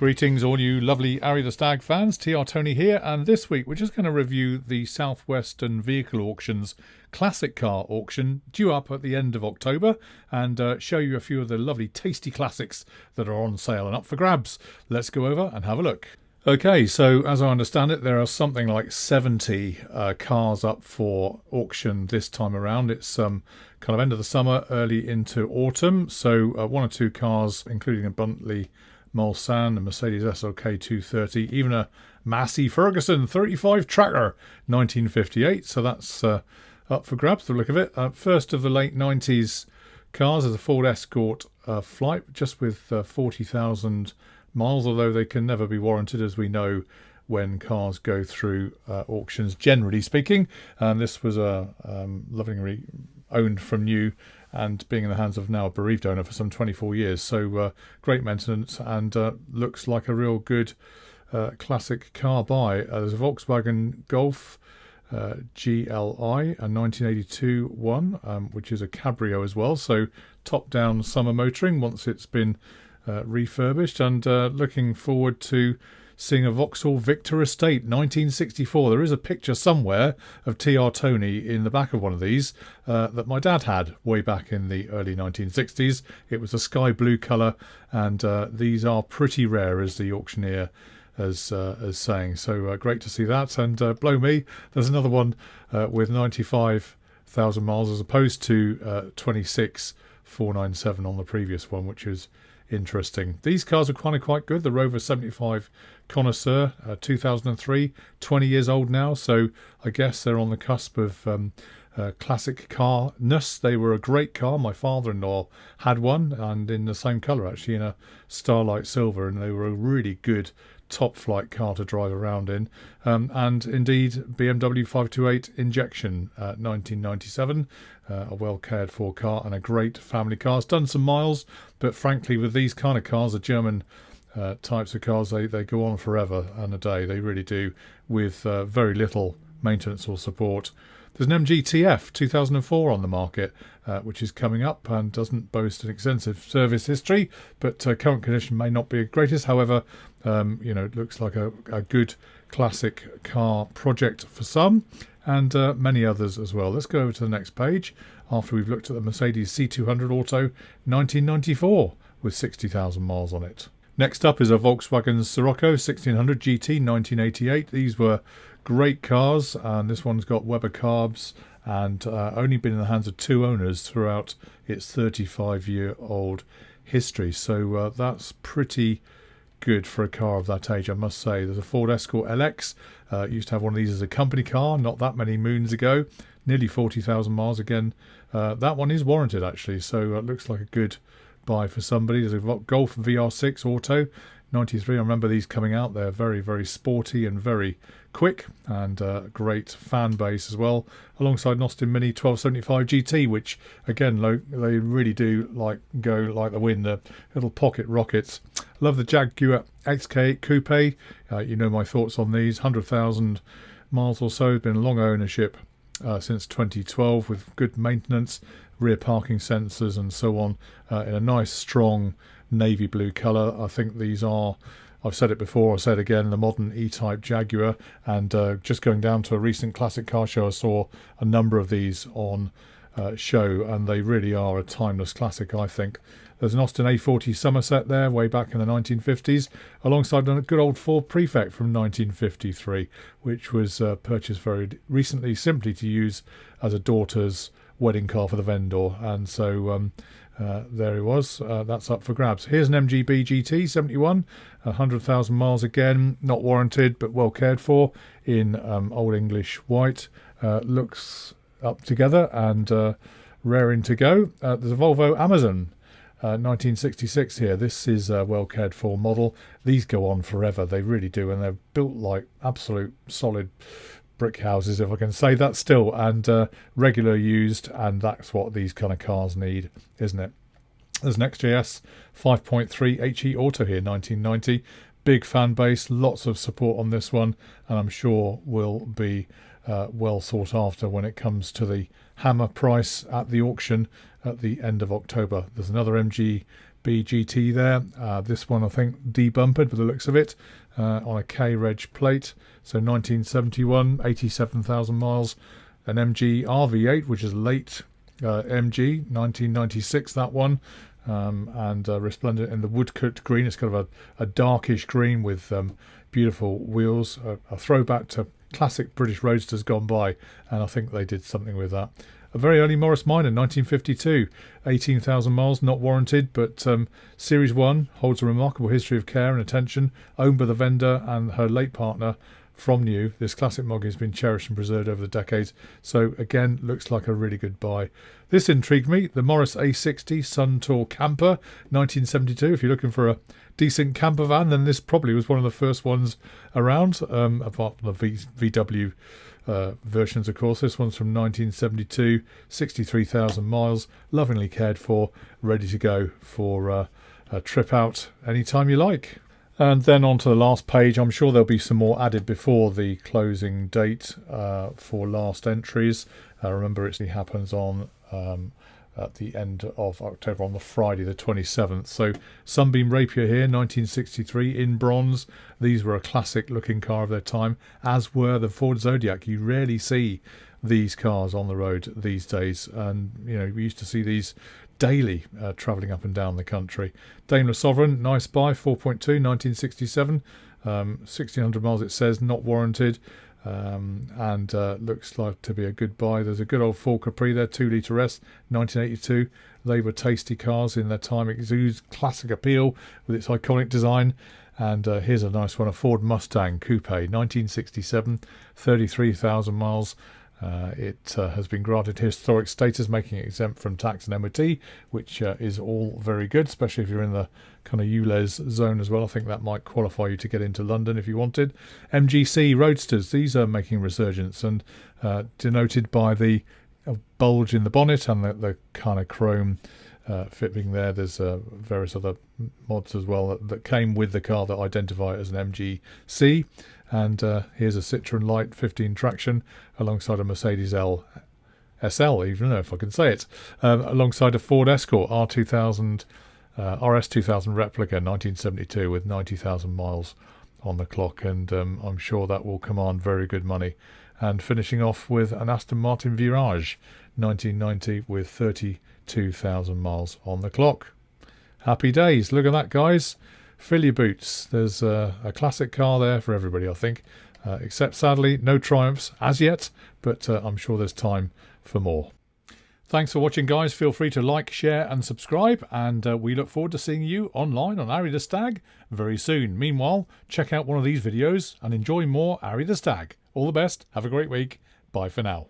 Greetings all you lovely Arry the Stag fans, TR Tony here, and this week we're just going to review the Southwestern Vehicle Auctions classic car auction due up at the end of October and show you a few of the lovely tasty classics that are on sale and up for grabs. Let's go over and have a look. Okay, so as I understand it, there are something like 70 cars up for auction this time around. It's kind of end of the summer, early into autumn, so one or two cars, including a Bentley Mulsanne, a Mercedes SLK 230, even a Massey Ferguson 35 Tracker 1958. So that's up for grabs, the look of it. First of the late 90s cars is a Ford Escort Flight, just with 40,000 miles, although they can never be warranted, as we know, when cars go through auctions, generally speaking. And this was lovingly owned from new and being in the hands of now a bereaved owner for some 24 years. So great maintenance and looks like a real good classic car buy. There's a Volkswagen Golf GLI, a 1982 one, which is a cabrio as well. So top-down summer motoring once it's been refurbished, and looking forward to seeing a Vauxhall Victor Estate 1964. There is a picture somewhere of TR Tony in the back of one of these that my dad had way back in the early 1960s. It was a sky blue colour, and these are pretty rare, as the auctioneer as saying. So great to see that, and blow me, there's another one with 95,000 miles as opposed to 26,497 on the previous one, which is interesting. These cars are quite good. The Rover 75 Connoisseur, 2003, 20 years old now, so I guess they're on the cusp of classic carness. They were a great car. My father-in-law had one, and in the same colour actually, in a Starlight Silver, and they were a really good top flight car to drive around in. And indeed, BMW 528 Injection 1997, a well cared for car and a great family car. It's done some miles, but frankly with these kind of cars, the German types of cars, they go on forever and a day. They really do, with very little maintenance or support. There's an MG-TF 2004 on the market, which is coming up and doesn't boast an extensive service history, but current condition may not be the greatest. However, it looks like a good classic car project for some, and many others as well. Let's go over to the next page after we've looked at the Mercedes C200 Auto 1994 with 60,000 miles on it. Next up is a Volkswagen Scirocco 1600 GT 1988. These were great cars, and this one's got Weber carbs and only been in the hands of two owners throughout its 35-year-old history. So that's pretty good for a car of that age, I must say. There's a Ford Escort LX. Used to have one of these as a company car not that many moons ago. Nearly 40,000 miles again. That one is warranted actually, so it looks like a good buy for somebody. There's a Golf VR6 Auto 93. I remember these coming out. They're very, very sporty and very quick, and great fan base as well, alongside an Austin Mini 1275 GT, which again they really do go like the wind. The little pocket rockets. Love the Jaguar XK8 Coupe. You know my thoughts on these. 100,000 miles or so. Been long ownership since 2012 with good maintenance, rear parking sensors and so on, in a nice strong navy blue colour. I think these are, I've said it before, I'll say it again, the modern E-Type Jaguar, and just going down to a recent classic car show, I saw a number of these on show, and they really are a timeless classic, I think. There's an Austin A40 Somerset there, way back in the 1950s, alongside a good old Ford Prefect from 1953, which was purchased very recently simply to use as a daughter's wedding car for the vendor, and so there he was. That's up for grabs. Here's an MGB GT 71, 100,000 miles again, not warranted but well cared for, in Old English white. Looks up together and raring to go. There's a Volvo Amazon 1966 here. This is a well cared for model. These go on forever, they really do, and they're built like absolute solid brick houses, if I can say that still, and regular used, and that's what these kind of cars need, isn't it? There's an XJS 5.3 HE Auto here, 1990. Big fan base, lots of support on this one, and I'm sure will be well sought after when it comes to the hammer price at the auction at the end of October. There's another MG BGT there. This one I think debumpered by the looks of it, on a K-Reg plate. So 1971, 87,000 miles. An MG RV8, which is late MG, 1996, that one. And resplendent in the woodcut green. It's kind of a darkish green with beautiful wheels, a throwback to classic British roadsters gone by, and I think they did something with that. A very early Morris Minor, 1952, 18,000 miles, not warranted, but Series 1 holds a remarkable history of care and attention, owned by the vendor and her late partner from new. This classic Moggy has been cherished and preserved over the decades, so again, looks like a really good buy. This intrigued me, the Morris A60 Sun Tour Camper, 1972. If you're looking for a decent camper van, then this probably was one of the first ones around, apart from the VW versions, of course. This one's from 1972, 63,000 miles, lovingly cared for, ready to go for a trip out anytime you like. And then on to the last page. I'm sure there'll be some more added before the closing date for last entries. Remember, it happens on at the end of October, on the Friday the 27th. So Sunbeam Rapier here, 1963, in bronze. These were a classic looking car of their time, as were the Ford Zodiac. You rarely see these cars on the road these days, and you know, we used to see these daily travelling up and down the country. Daimler Sovereign, nice buy, 4.2, 1967, 1,600 miles it says, not warranted, and looks like to be a good buy. There's a good old Ford Capri there, 2 litre S, 1982. They were tasty cars in their time, exudes classic appeal with its iconic design. And here's a nice one, a Ford Mustang Coupe, 1967, 33,000 miles. It has been granted historic status, making it exempt from tax and MOT, which is all very good, especially if you're in the kind of ULEZ zone as well. I think that might qualify you to get into London if you wanted. MGC Roadsters, these are making resurgence, and denoted by the bulge in the bonnet and the kind of chrome fitting there. There's various other mods as well that came with the car that identify it as an MGC. And here's a Citroen Light 15 traction alongside a Mercedes SL, even if I can say it, alongside a Ford Escort R2000 RS2000 replica 1972 with 90,000 miles on the clock, and I'm sure that will command very good money. And finishing off with an Aston Martin Virage 1990 with 32,000 miles on the clock. Happy days. Look at that, guys. Fill your boots. There's a classic car there for everybody, I think, except sadly no Triumphs as yet, but I'm sure there's time for more. Thanks for watching, guys. Feel free to like, share and subscribe, and we look forward to seeing you online on Arry the Stag very soon. Meanwhile, check out one of these videos and enjoy more Arry the Stag. All the best. Have a great week. Bye for now.